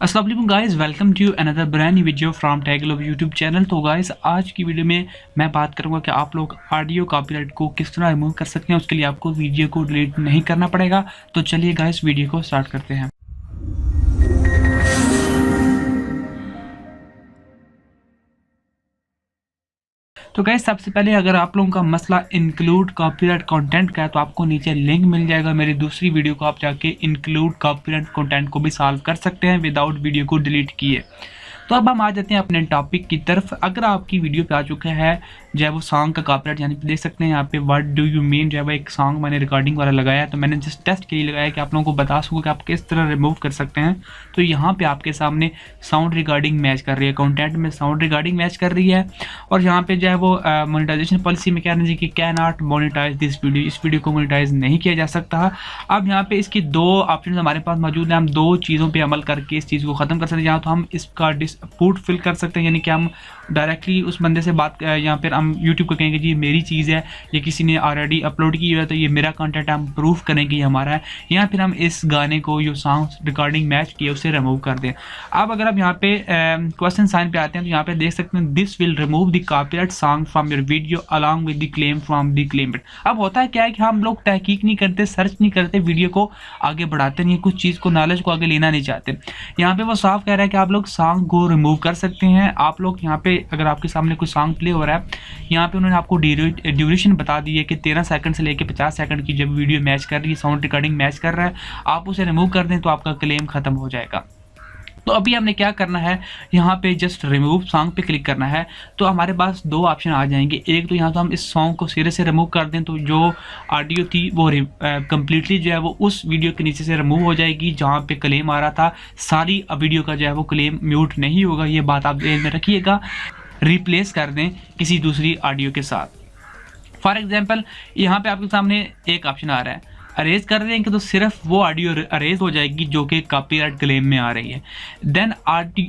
अस्सलाम वालेकुम guys, welcome to another brand new video from tag globe YouTube channel. तो guys आज की वीडियो में मैं बात करूंगा कि आप लोग ऑडियो कॉपीराइट को किस तरह रिमूव कर सकते हैं। उसके लिए आपको वीडियो को डिलीट नहीं करना पड़ेगा। तो चलिए गाइस वीडियो को स्टार्ट करते हैं। तो गाइस सबसे पहले अगर आप लोगों का मसला इंक्लूड कॉपीराइट कंटेंट का है तो आपको नीचे लिंक मिल जाएगा मेरी दूसरी वीडियो को, आप जाके इंक्लूड कॉपीराइट कंटेंट को भी सॉल्व कर सकते हैं विदाउट वीडियो को डिलीट किए। तो अब हम आ जाते हैं अपने टॉपिक की तरफ। अगर आपकी वीडियो पे आ चुका है जो है वो सॉन्ग का कॉपीराइट, यानी देख सकते हैं यहाँ पे व्हाट डू यू मीन, जो है वो एक सॉन्ग मैंने रिकॉर्डिंग वाला लगाया है। तो मैंने जस्ट टेस्ट के लिए लगाया कि आप लोगों को बता सकूँ कि आप किस तरह रिमूव कर सकते हैं। तो यहाँ पे आपके सामने साउंड रिकॉर्डिंग मैच कर रही है, कंटेंट में साउंड रिकॉर्डिंग मैच कर रही है। और यहाँ पे जो है वो मोनेटाइजेशन पॉलिसी में क्या है कि can not monetise this video, इस वीडियो को मोनेटाइज नहीं किया जा सकता। अब यहाँ पे इसकी दो ऑप्शन हमारे पास मौजूद है। हम दो चीज़ों पे अमल करके इस चीज़ को ख़त्म कर सकते हैं। यहाँ तो हम इसका डिस्प्यूट फिल कर सकते हैं, यानी कि हम डायरेक्टली उस बंदे से बात, यहाँ पर हम यूट्यूब को कहेंगे जी मेरी चीज़ है, ये किसी ने ऑलरेडी अपलोड की हुई है तो ये मेरा कंटेंट, हम प्रूफ करेंगे ये हमारा है। या फिर हम इस गाने को जो सॉन्ग रिकॉर्डिंग मैच किया उसे रिमूव कर दें। अब अगर आप यहाँ पे क्वेश्चन साइन पे आते हैं तो यहाँ पे देख सकते हैं this will remove the copyright song from your video along with the claim from the Clement. अब होता है क्या है कि हम लोग तहकीक नहीं करते, सर्च नहीं करते, वीडियो को आगे बढ़ाते नहीं, कुछ चीज़ को नॉलेज को आगे लेना नहीं चाहते। यहाँ पे वो साफ कह रहा है कि आप लोग सॉन्ग को रिमूव कर सकते हैं। आप लोग यहाँ पे अगर आपके सामने कोई सॉन्ग प्ले हो रहा है, यहाँ पे उन्होंने आपको ड्यूरेशन बता दी है कि 13 सेकंड से लेकर 50 सेकंड की जब वीडियो मैच कर रही है, साउंड रिकॉर्डिंग मैच कर रहा है, आप उसे रिमूव कर दें तो आपका क्लेम खत्म हो जाएगा। तो अभी हमने क्या करना है, यहाँ पे जस्ट रिमूव सॉन्ग पे क्लिक करना है। तो हमारे पास दो ऑप्शन आ जाएंगे। एक तो यहाँ तो हम इस सॉन्ग को सिरे से रिमूव कर दें तो जो ऑडियो थी वो कम्प्लीटली जो है वो उस वीडियो के नीचे से रिमूव हो जाएगी जहाँ पे क्लेम आ रहा था। सारी वीडियो का जो है वो क्लेम म्यूट नहीं होगा, ये बात आप ध्यान में रखिएगा। रिप्लेस कर दें किसी दूसरी ऑडियो के साथ। फॉर एग्जाम्पल यहाँ पे आपके सामने एक ऑप्शन आ रहा है, अरेज कर देंगे तो सिर्फ वो ऑडियो अरेज हो जाएगी जो कि कॉपीराइट क्लेम में आ रही है। देन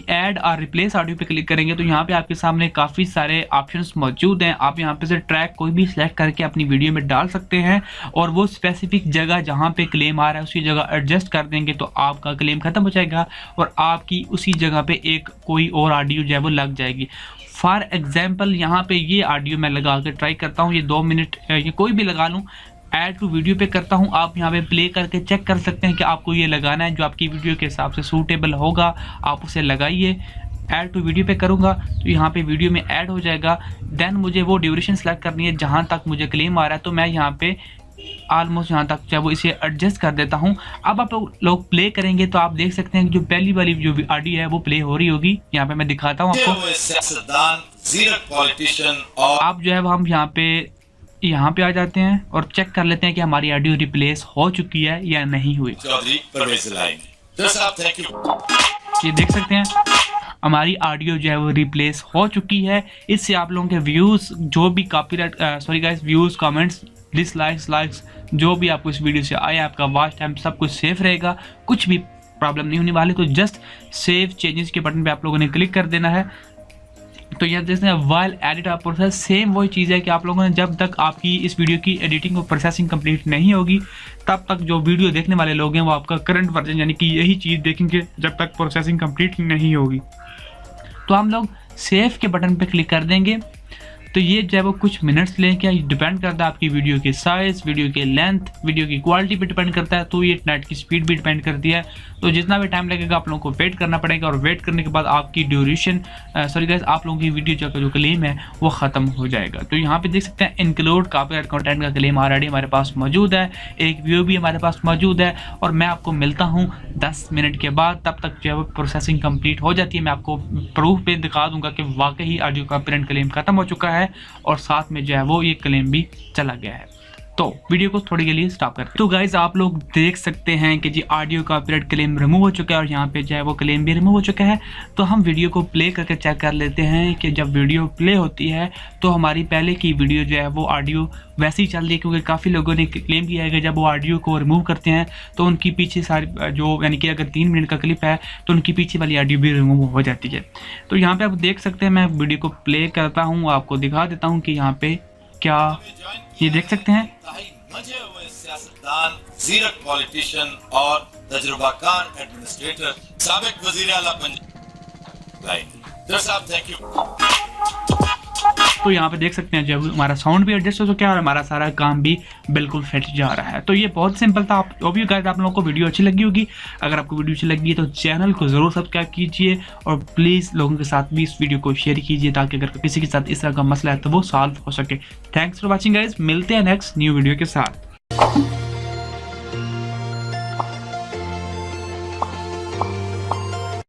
ऐड और रिप्लेस ऑडियो पे क्लिक करेंगे तो यहाँ पे आपके सामने काफ़ी सारे ऑप्शंस मौजूद हैं। आप यहाँ पे से ट्रैक कोई भी सिलेक्ट करके अपनी वीडियो में डाल सकते हैं और वो स्पेसिफिक जगह जहाँ पे क्लेम आ रहा है उसी जगह एडजस्ट कर देंगे तो आपका क्लेम खत्म हो जाएगा और आपकी उसी जगह पे एक कोई और ऑडियो जो है वो लग जाएगी। फॉर एग्जाम्पल यहाँ पे ये ऑडियो मैं लगा के ट्राई करता हूँ, ये 2 मिनट ये कोई भी लगा लूँ, ऐड टू वीडियो पे करता हूँ। आप यहाँ पे प्ले करके चेक कर सकते हैं कि आपको ये लगाना है जो आपकी वीडियो के हिसाब से सूटेबल होगा, आप उसे लगाइए। ऐड टू वीडियो पे करूँगा तो यहाँ पे वीडियो में ऐड हो जाएगा। देन मुझे वो ड्यूरेशन सेलेक्ट करनी है जहाँ तक मुझे क्लेम आ रहा है, तो मैं यहाँ पे ऑलमोस्ट यहाँ तक चाहे वो इसे एडजस्ट कर देता हूँ। अब आप लोग प्ले करेंगे तो आप देख सकते हैं कि जो पहली वाली जो ऑडियो है वो प्ले हो रही होगी। यहाँ पे मैं दिखाता हूँ आपको। आप जो है हम यहाँ पे आ जाते हैं और चेक कर लेते हैं कि हमारी ऑडियो रिप्लेस हो चुकी है या नहीं हुई। ये देख सकते हैं हमारी ऑडियो जो है वो रिप्लेस हो चुकी है। इससे आप लोगों के व्यूज़ जो भी copyright views, comments, dislikes, likes जो भी आपको इस वीडियो से आए, आपका वॉच टाइम सब कुछ सेफ रहेगा, कुछ भी प्रॉब्लम नहीं होने वाली। तो जस्ट सेव चेंजेस के बटन पे आप लोगों ने क्लिक कर देना है। तो यह देखते हैं वाइल एडिट और प्रोसेस, सेम वही चीज़ है कि आप लोगों ने जब तक आपकी इस वीडियो की एडिटिंग और प्रोसेसिंग कंप्लीट नहीं होगी तब तक जो वीडियो देखने वाले लोग हैं वो आपका करंट वर्जन यानी कि यही चीज़ देखेंगे जब तक प्रोसेसिंग कंप्लीट नहीं होगी। तो हम लोग सेव के बटन पे क्लिक कर देंगे तो ये जो है वो कुछ मिनट्स लेके डिपेंड करता है आपकी वीडियो के साइज़, वीडियो के लेंथ, वीडियो की क्वालिटी पे डिपेंड करता है। तो ये नेट की स्पीड भी डिपेंड करती है। तो जितना भी टाइम लगेगा आप लोगों को वेट करना पड़ेगा और वेट करने के बाद आपकी ड्यूरेशन आप लोगों की वीडियो का जो क्लेम है वो ख़त्म हो जाएगा। तो यहाँ पे देख सकते हैं इंक्लूड कॉपीराइट कंटेंट का क्लेम ऑलरेडी हमारे पास मौजूद है, एक व्यू भी हमारे पास मौजूद है और मैं आपको मिलता हूँ 10 मिनट के बाद। तब तक जो है वो प्रोसेसिंग कंप्लीट हो जाती है। मैं आपको प्रूफ पे दिखा दूंगा कि वाकई ऑडियो कॉपीराइट क्लेम खत्म हो चुका है और साथ में जो है वो ये क्लेम भी चला गया है। तो वीडियो को थोड़ी के लिए स्टॉप करते हैं। तो गाइज आप लोग देख सकते हैं कि जी ऑडियो कॉपीराइट क्लेम रिमूव हो चुका है और यहाँ पे जो है वो क्लेम भी रिमूव हो चुका है। तो हम वीडियो को प्ले करके चेक कर लेते हैं कि जब वीडियो प्ले होती है तो हमारी पहले की वीडियो जो है वो ऑडियो वैसे ही चल रही है, क्योंकि काफ़ी लोगों ने क्लेम किया है कि जब वो ऑडियो को रिमूव करते हैं तो उनकी पीछे सारी जो यानी कि अगर 3 मिनट का क्लिप है तो उनकी पीछे वाली ऑडियो भी रिमूव हो जाती है। तो यहाँ पे आप देख सकते हैं, मैं वीडियो को प्ले करता हूँ, आपको दिखा देता हूँ कि यहाँ पे क्या ये देख सकते हैं सियासतदान, जीरक पॉलिटिशियन और तजुर्बाकार एडमिनिस्ट्रेटर, साबिक वजीर आला पंजाब साहब, थैंक यू। तो यहाँ पे देख सकते हैं जब हमारा साउंड भी एडजस्ट हो चुका है और हमारा सारा काम भी बिल्कुल फिट जा रहा है। तो ये बहुत सिंपल था। आप जो भी गाइस आप लोगों को वीडियो अच्छी लगी होगी, अगर आपको वीडियो अच्छी लगी है तो चैनल को ज़रूर सब्सक्राइब कीजिए और प्लीज़ लोगों के साथ भी इस वीडियो को शेयर कीजिए ताकि अगर किसी के साथ इस तरह का मसला है तो वो सॉल्व हो सके। थैंक्स फॉर वॉचिंग गाइस, मिलते हैं नेक्स्ट न्यू वीडियो के साथ।